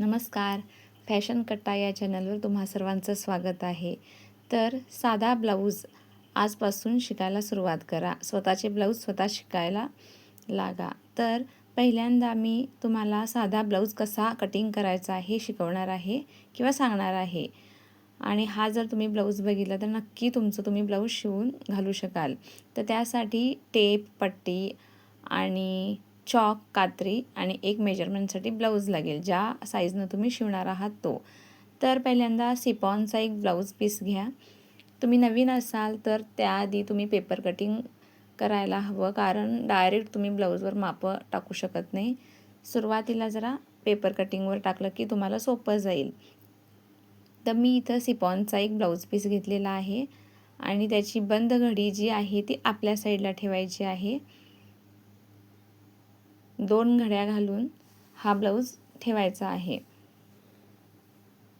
नमस्कार. फॅशन कट्टा या चॅनलवर तुम्हा सर्वांचं स्वागत आहे. तर साधा ब्लाऊज आजपासून शिकायला सुरुवात करा. स्वतःचे ब्लाऊज स्वतः शिकायला लागा. तर पहिल्यांदा मी तुम्हाला साधा ब्लाऊज कसा कटिंग करायचा हे शिकवणार आहे किंवा सांगणार आहे. आणि हा जर तुम्ही ब्लाऊज बघितला तर नक्की तुम्ही ब्लाऊज शिवून घालू शकाल. तर त्यासाठी टेप, पट्टी आणि चॉक, कात्री आणि एक मेजरमेंटसाठी ब्लाऊज लागेल, ज्या साईजनं तुम्ही शिवणार आहात तो. तर पहिल्यांदा सिपॉनचा एक ब्लाऊज पीस घ्या. तुम्ही नवीन असाल तर त्याआधी तुम्ही पेपर कटिंग करायला हवं, कारण डायरेक्ट तुम्ही ब्लाऊजवर मापं टाकू शकत नाही. सुरुवातीला जरा पेपर कटिंगवर टाकलं की तुम्हाला सोपं जाईल. तर मी इथं सिपॉनचा एक ब्लाऊज पीस घेतलेला आहे आणि त्याची बंद घडी जी आहे ती आपल्या साईडला ठेवायची आहे. 2 घड्या घालून हा ब्लाऊज ठेवायचा आहे.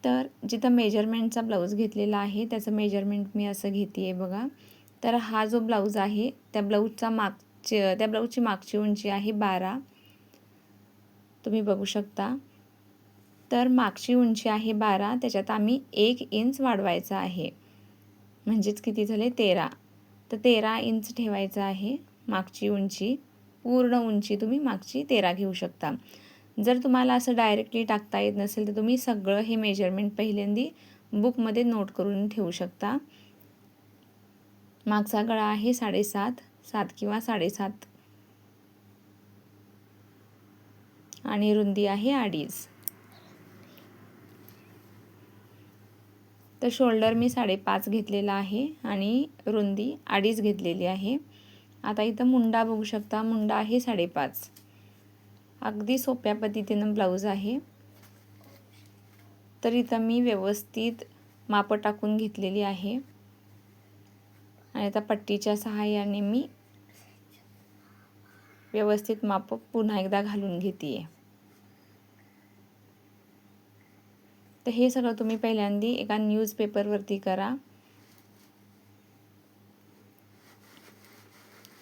तर जिथं मेजरमेंटचा ब्लाऊज घेतलेला आहे त्याचं मेजरमेंट मी असं घेते आहे बघा. तर हा जो ब्लाऊज आहे त्या ब्लाऊजची मागची उंची आहे 12. तुम्ही बघू शकता. तर मागची उंची आहे 12, त्याच्यात आम्ही 1 इंच वाढवायचा आहे, म्हणजेच किती झाले 13. तर 13 इंच ठेवायचं आहे मागची उंची. पूर्ण उंची तुम्ही मागची 13 घेऊ शकता. जर तुम्हाला असं डायरेक्टली टाकता येत नसेल तर तुम्ही सगळं हे मेजरमेंट पहिल्यांदी बुकमध्ये नोट करून ठेवू शकता. मागचा गळा आहे 7.5, 7 किंवा 7.5 आणि रुंदी आहे 2.5. तर शोल्डर मी 5.5 घेतलेला आहे आणि रुंदी 2.5 घेतलेली आहे. आता इथं मुंडा बघू शकता, मुंडा आहे 5.5. अगदी सोप्या पद्धतीनं ब्लाऊज आहे. तर इथं मी व्यवस्थित मापं टाकून घेतलेली आहे आणि आता पट्टीच्या सहाय्याने मी व्यवस्थित मापं पुन्हा एकदा घालून घेते आहे. तर हे सगळं तुम्ही पहिल्यांदा एका न्यूजपेपरवरती करा.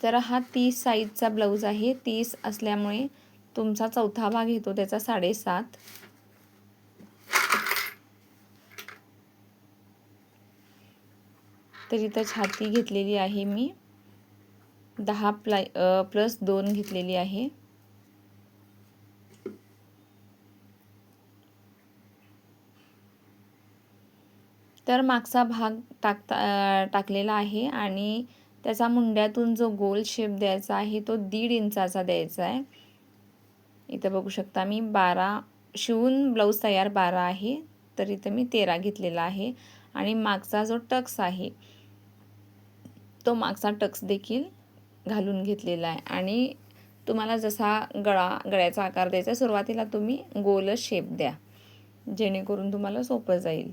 तर हा 30 साईजचा ब्लाऊज आहे. 30 असल्यामुळे तुमचा चौथा भाग येतो त्याचा 7.5. तर इथं छाती घेतलेली आहे मी 10 प्लस 2 घेतलेली आहे. तर मागचा भाग टाकलेला आहे आणि त्याचा मुंड्यातून जो गोल शेप द्यायचा आहे तो 1.5 इंचाचा द्यायचा आहे. इथं बघू शकता मी 12 शिवून ब्लाऊज तयार 12 आहे, तर इथं मी 13 घेतलेला आहे. आणि मागचा जो टक्स आहे तो मागचा टक्स देखील घालून घेतलेला आहे. आणि तुम्हाला जसा गळ्याचा आकार द्यायचा, सुरुवातीला तुम्ही गोलच शेप द्या, जेणेकरून तुम्हाला सोपं जाईल.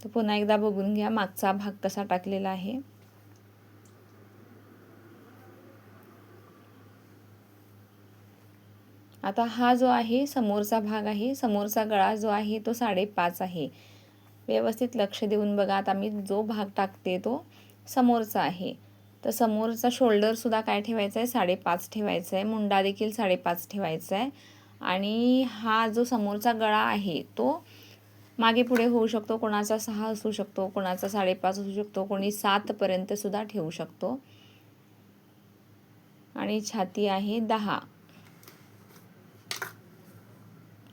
तर पुन्हा एकदा बघून घ्या मागचा भाग कसा टाकलेला आहे. आता हा जो आहे समोरचा भाग आहे, समोरचा गळा जो आहे तो 5.5 आहे. व्यवस्थित लक्ष देऊन बघा. आता मी जो भाग टाकते तो समोरचा आहे. तर समोरचा शोल्डरसुद्धा काय ठेवायचा आहे 5.5 ठेवायचा आहे. मुंडा देखील 5.5 ठेवायचा आहे. आणि हा जो समोरचा गळा आहे तो मागे पुढे होऊ शकतो. कोणाचा 6 असू शकतो, कोणाचा 5.5 असू शकतो, कोणी 7 पर्यंत सुद्धा ठेवू शकतो. आणि छाती आहे 10.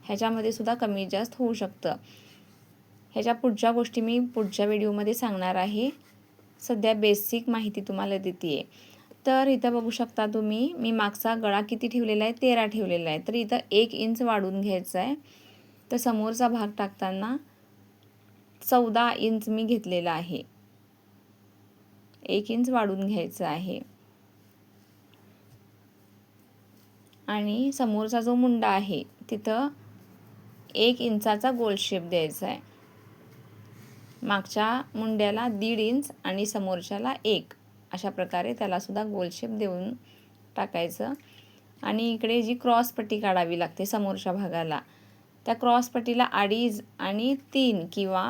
ह्याच्यामध्ये सुद्धा कमी जास्त होऊ शकतं. ह्याच्या पुढच्या गोष्टी मी पुढच्या व्हिडिओमध्ये सांगणार आहे. सध्या बेसिक माहिती तुम्हाला देते आहे. तर इथं बघू शकता तुम्ही मी मागचा गळा किती ठेवलेला आहे 13 ठेवलेला आहे. तर इथं 1 इंच वाढून घ्यायचा आहे. तर समोरचा भाग टाकताना 14 इंच मी घेतलेला आहे. 1 इंच वाढून घ्यायचं आहे. आणि समोरचा जो मुंडा आहे तिथं 1 इंचाचा गोल शेप द्यायचा आहे. मागच्या मुंड्याला 1.5 इंच आणि समोरच्याला 1, अशा प्रकारे त्याला सुद्धा गोल शेप देऊन टाकायचं. आणि इकडे जी क्रॉस पट्टी काढावी लागते समोरच्या भागाला, त्या क्रॉस पट्टीला 2.5 आणि 3 किंवा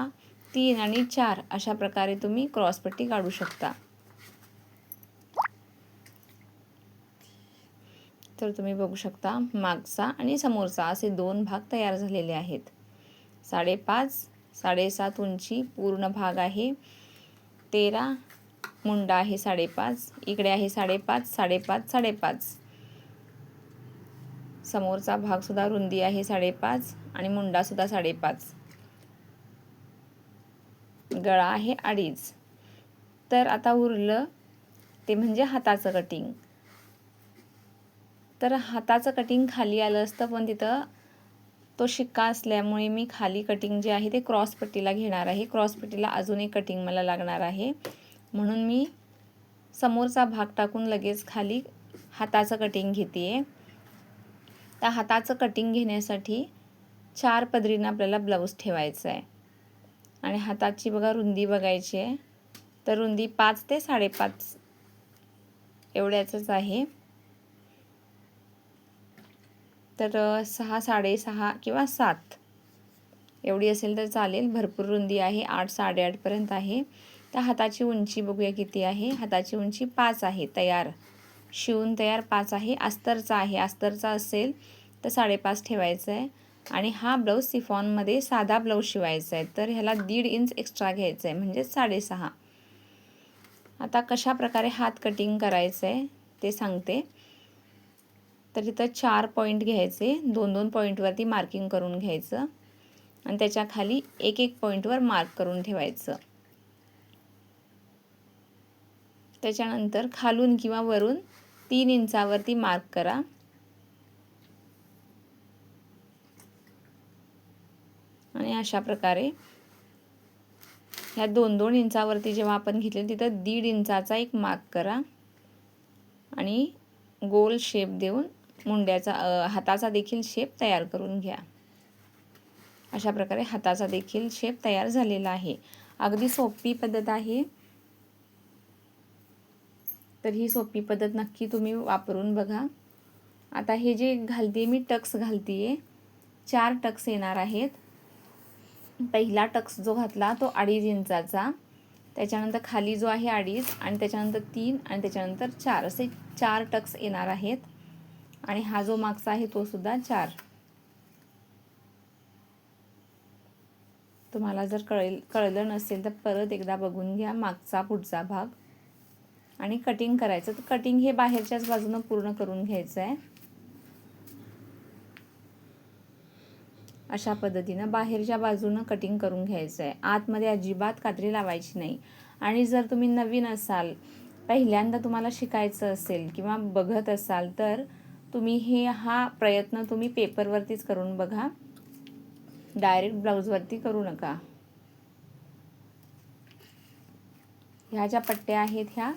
3 आणि 4 अशा प्रकारे तुम्ही क्रॉस पट्टी काढू शकता. तर तुम्ही बघू शकता मागचा आणि समोरचा असे दोन भाग तयार झालेले आहेत. 5.5 7.5 उंची पूर्ण भाग आहे. 13 मुंडा आहे 5.5, इकडे आहे 5.5 5.5 5.5. समोरचा भाग सुद्धा रुंदी आहे 5.5 आणि मुंडा सुद्धा 5.5. गळा आहे 2.5. तर आता उरलं ते म्हणजे हाताचं कटिंग. तर हाताचं कटिंग खाली आलं असतं, पण तिथं तो शिक्का असल्यामुळे मी खाली कटिंग जे आहे ते क्रॉस पट्टीला घेणार आहे. क्रॉस पट्टीला अजून एक कटिंग मला लागणार आहे, म्हणून मी समोरचा भाग टाकून लगेच खाली हाताचं कटिंग घेते. त्या हाताचं कटिंग घेण्यासाठी 4 पदरीनं आपल्याला ब्लाऊज ठेवायचा आहे आणि हाताची बघा रुंदी बघायची आहे. तर रुंदी 5 ते 5.5 एवढ्याचंच आहे. तर 6 6.5 किंवा 7 एवढी असेल तर चालेल. भरपूर रुंदी आहे, 8 8.5 पर्यंत आहे. त्या हाताची उंची बघूया किती आहे. हाताची उंची 5 आहे. तयार शिवून तयार 5 आहे. अस्तरचा आहे. अस्तरचा असेल तर 5.5 ठेवायचं आहे. आणि हा ब्लाऊज सिफॉनमध्ये साधा ब्लाऊज शिवायचा आहे, तर ह्याला 1.5 इंच एक्स्ट्रा घ्यायचं आहे, म्हणजे 6.5. आता कशा प्रकारे हात कटिंग करायचं आहे ते सांगते. तर तिथं 4 पॉईंट घ्यायचे, 2-2 पॉईंटवरती मार्किंग करून घ्यायचं आणि त्याच्या खाली 1-1 पॉईंटवर मार्क करून ठेवायचं. त्याच्यानंतर खालून किंवा वरून 3 इंचावरती मार्क करा आणि अशा प्रकारे ह्या 2-2 इंचावरती जेव्हा आपण घेतले तिथं 1.5 इंचाचा एक मार्क करा आणि गोल शेप देऊन मुंड्याचा हाताचा देखील शेप तयार करून घ्या. अशा प्रकारे हाताचा देखील शेप तयार झालेला आहे. अगदी सोपी पद्धत आहे. तर ही सोपी पद्धत नक्की तुम्ही वापरून बघा. आता हे जे घालते मी टक्स घालते, 4 टक्स येणार आहेत. पहिला टक्स जो घातला तो 2.5 इंचाचा, त्याच्यानंतर खाली जो आहे 2.5 आणि त्याच्यानंतर 3 आणि त्याच्यानंतर 4 असे 4 टक्स येणार आहेत. आणि हा जो मागचा आहे तो सुद्धा 4. तुम्हाला जर कळलं नसेल तर परत एकदा बघून घ्या मागचा पुढचा भाग आणि कटिंग करायचं. तर कटिंग हे बाहेरच्याच बाजूनं पूर्ण करून घ्यायचं आहे. अशा पद्धतीनं बाहेरच्या बाजूनं कटिंग करून घ्यायचं आहे. आतमध्ये अजिबात कात्री लावायची नाही. आणि जर तुम्ही नवीन असाल, पहिल्यांदा तुम्हाला शिकायचं असेल किंवा बघत असाल, तर तुम्ही हा प्रयत्न तुम्ही पेपरवरतीच करून बघा, डायरेक्ट ब्लाऊजवरती करू नका. ह्या ज्या पट्ट्या आहेत ह्या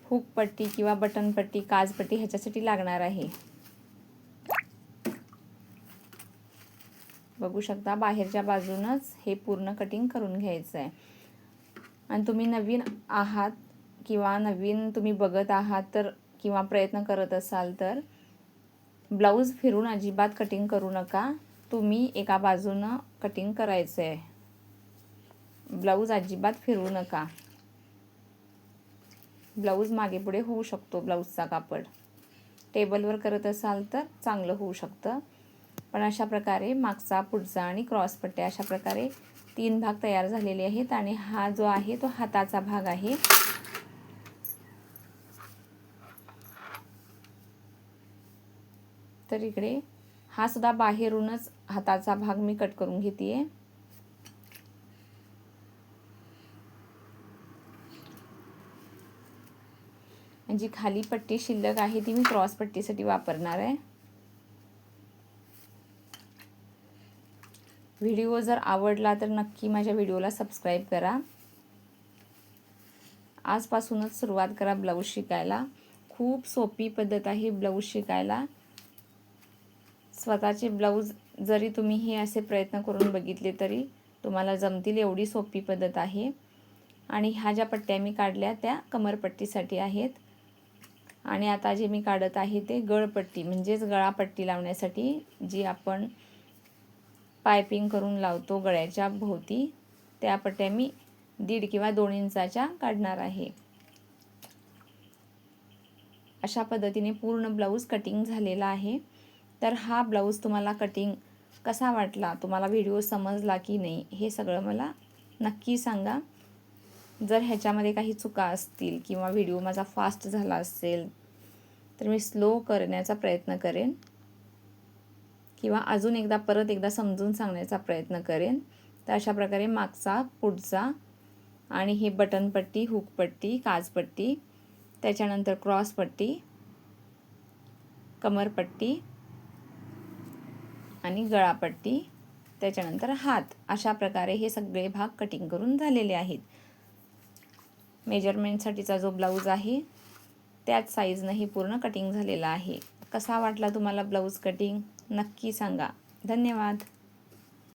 हुक पट्टी किंवा बटन पट्टी, काज पट्टी ह्याच्यासाठी लागणार आहे. बघू शकता बाहेरच्या बाजूनच हे पूर्ण कटिंग करून घ्यायचं आहे. आणि तुम्ही नवीन आहात किंवा नवीन तुम्ही बघत आहात तर किंवा प्रयत्न करत असाल तर ब्लाऊज फिरून अजिबात कटिंग करू नका. तुम्ही एका बाजूनं कटिंग करायचं आहे. ब्लाऊज अजिबात फिरवू नका. ब्लाऊज मागे पुढे होऊ शकतो. ब्लाऊजचा कापड टेबलवर करत असाल तर चांगलं होऊ शकतं. पण अशा प्रकारे मागचा पुढचा आणि क्रॉस पट्ट्या अशा प्रकारे 3 भाग तयार झालेले आहेत. आणि हा जो आहे तो हाताचा भाग आहे. तर इकडे हा सुद्धा बाहेरूनच हाताचा भाग मी कट करून घेते. जी खाली पट्टी शिल्लक आहे ती मी क्रॉस पट्टीसाठी वापरणार आहे. व्हिडिओ जर आवडला तर नक्की माझ्या व्हिडिओला सबस्क्राईब करा. आजपासूनच सुरुवात करा ब्लाऊज शिकायला. खूप सोपी पद्धत आहे ब्लाऊज शिकायला. स्वतःचे ब्लाऊज जरी तुम्ही हे असे प्रयत्न करून बघितले तरी तुम्हाला जमतील, एवढी सोपी पद्धत आहे. आणि ह्या ज्या पट्ट्या मी काढल्या त्या कमरपट्टीसाठी आहेत. आणि आता जे मी काढत आहे ते गळपट्टी म्हणजेच गळापट्टी लावण्यासाठी जी आपण पायपिंग करून लावतो गळ्याच्या भोवती, त्या पट्ट्या मी 1.5 किंवा 2 इंचाच्या काढणार आहे. अशा पद्धतीने पूर्ण ब्लाऊज कटिंग झालेला आहे. तर हा ब्लाऊज तुम्हाला कटिंग कसा वाटला, तुम्हाला व्हिडिओ समजला की नाही, हे सगळं मला नक्की सांगा. जर ह्याच्यामध्ये काही चुका असतील किंवा व्हिडिओ माझा फास्ट झाला असेल तर मी स्लो करण्याचा प्रयत्न करेन किंवा अजून एकदा परत एकदा समजून सांगण्याचा प्रयत्न करेन. तर अशा प्रकारे मागचा, पुढचा आणि हे बटनपट्टी, हुकपट्टी, काजपट्टी, त्याच्यानंतर क्रॉसपट्टी, कमरपट्टी आणि गळापट्टी, त्याच्यानंतर हात, अशा प्रकारे हे सगळे भाग कटिंग करून झालेले आहेत. मेजरमेंटसाठीचा जो ब्लाऊज आहे त्याच साईजनं हे पूर्ण कटिंग झालेलं आहे. कसा वाटला तुम्हाला ब्लाऊज कटिंग नक्की सांगा. धन्यवाद.